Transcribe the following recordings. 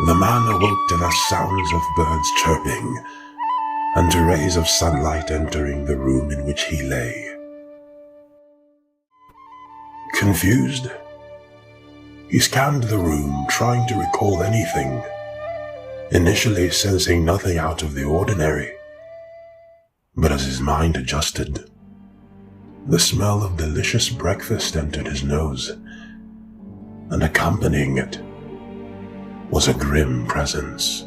The man awoke to the sounds of birds chirping and to rays of sunlight entering the room in which he lay. Confused, he scanned the room, trying to recall anything, initially sensing nothing out of the ordinary. But as his mind adjusted, the smell of delicious breakfast entered his nose, and accompanying it was a grim presence.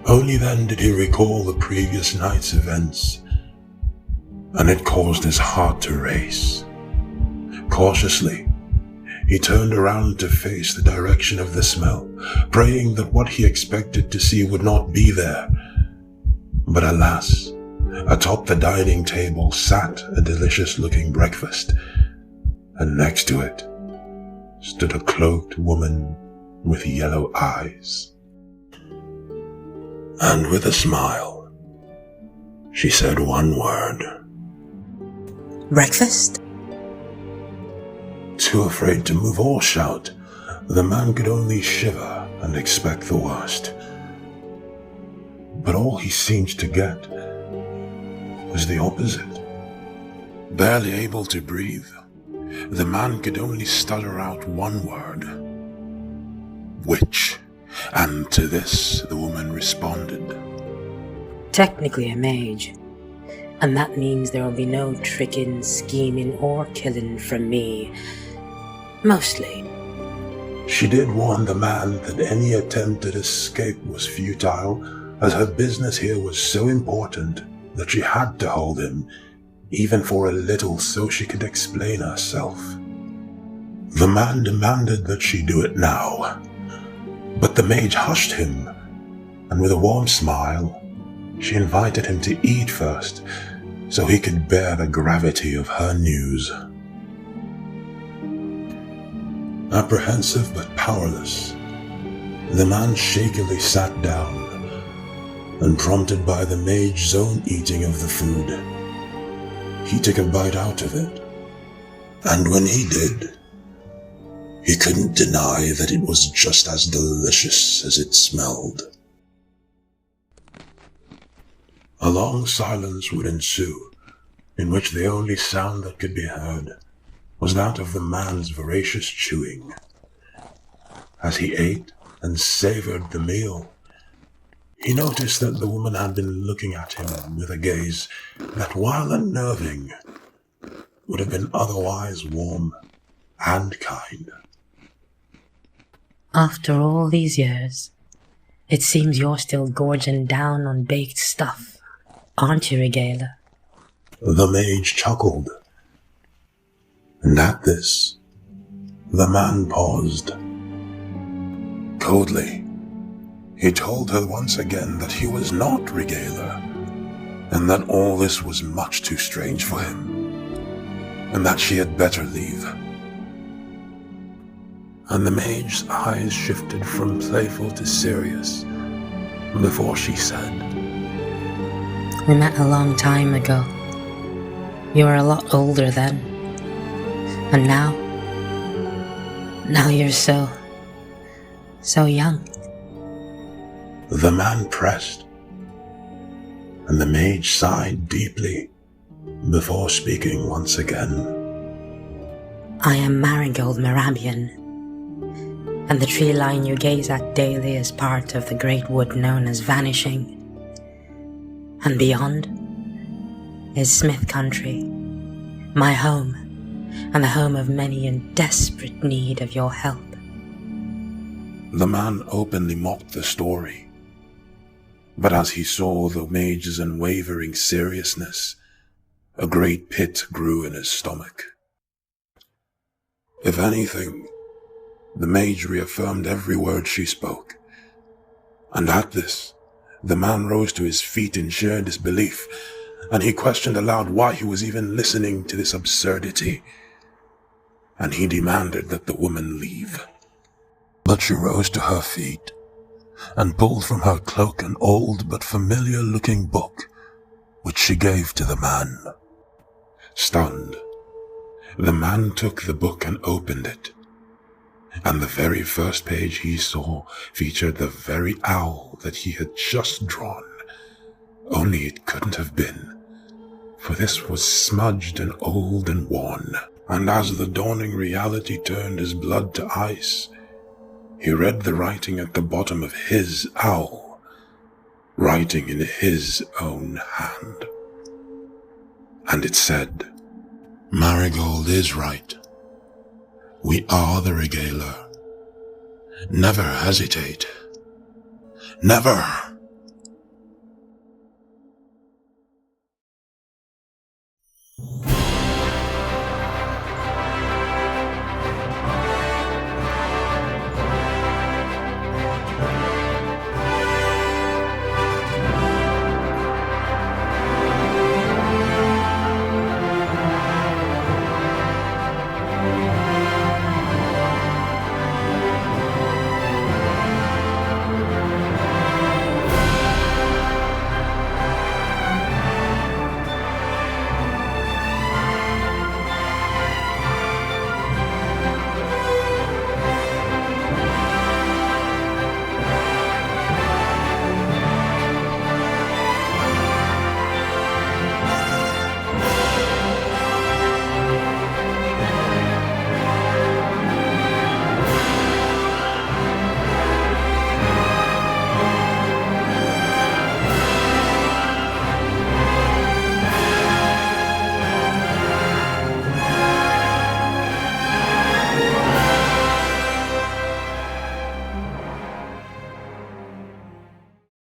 Only then did he recall the previous night's events, and it caused his heart to race. Cautiously, he turned around to face the direction of the smell, praying that what he expected to see would not be there. But alas, atop the dining table sat a delicious-looking breakfast, and next to it stood a cloaked woman with yellow eyes. And with a smile, she said one word. Breakfast? Too afraid to move or shout, the man could only shiver and expect the worst. But all he seemed to get was the opposite. Barely able to breathe, the man could only stutter out one word. Witch. And to this, the woman responded. Technically a mage, and that means there will be no tricking, scheming, or killing from me. Mostly. She did warn the man that any attempt at escape was futile, as her business here was so important that she had to hold him, even for a little, so she could explain herself. The man demanded that she do it now, but the mage hushed him, and with a warm smile, she invited him to eat first, so he could bear the gravity of her news. Apprehensive but powerless, the man shakily sat down, and prompted by the mage's own eating of the food, he took a bite out of it, and when he did, he couldn't deny that it was just as delicious as it smelled. A long silence would ensue, in which the only sound that could be heard was that of the man's voracious chewing. As he ate and savored the meal, he noticed that the woman had been looking at him with a gaze that, while unnerving, would have been otherwise warm and kind. After all these years, it seems you're still gorging down on baked stuff, aren't you, Regaler? The mage chuckled, and at this, the man paused. Coldly, he told her once again that he was not Regaler, and that all this was much too strange for him, and that she had better leave. And the mage's eyes shifted from playful to serious before she said, We met a long time ago. You were a lot older then. And now you're so young. The man pressed, and the mage sighed deeply before speaking once again. I am Marigold Merabian, and the tree line you gaze at daily is part of the great wood known as Vanishing. And beyond is Smith Country, my home, and the home of many in desperate need of your help. The man openly mocked the story, but as he saw the mage's unwavering seriousness, a great pit grew in his stomach. If anything, the mage reaffirmed every word she spoke, and at this, the man rose to his feet in sheer disbelief, and he questioned aloud why he was even listening to this absurdity, and he demanded that the woman leave. But she rose to her feet and pulled from her cloak an old but familiar-looking book, which she gave to the man. Stunned, the man took the book and opened it, and the very first page he saw featured the very owl that he had just drawn. Only it couldn't have been, for this was smudged and old and worn, and as the dawning reality turned his blood to ice, he read the writing at the bottom of his owl, writing in his own hand. And it said, "Marigold is right. We are the Regaler. Never hesitate. Never!"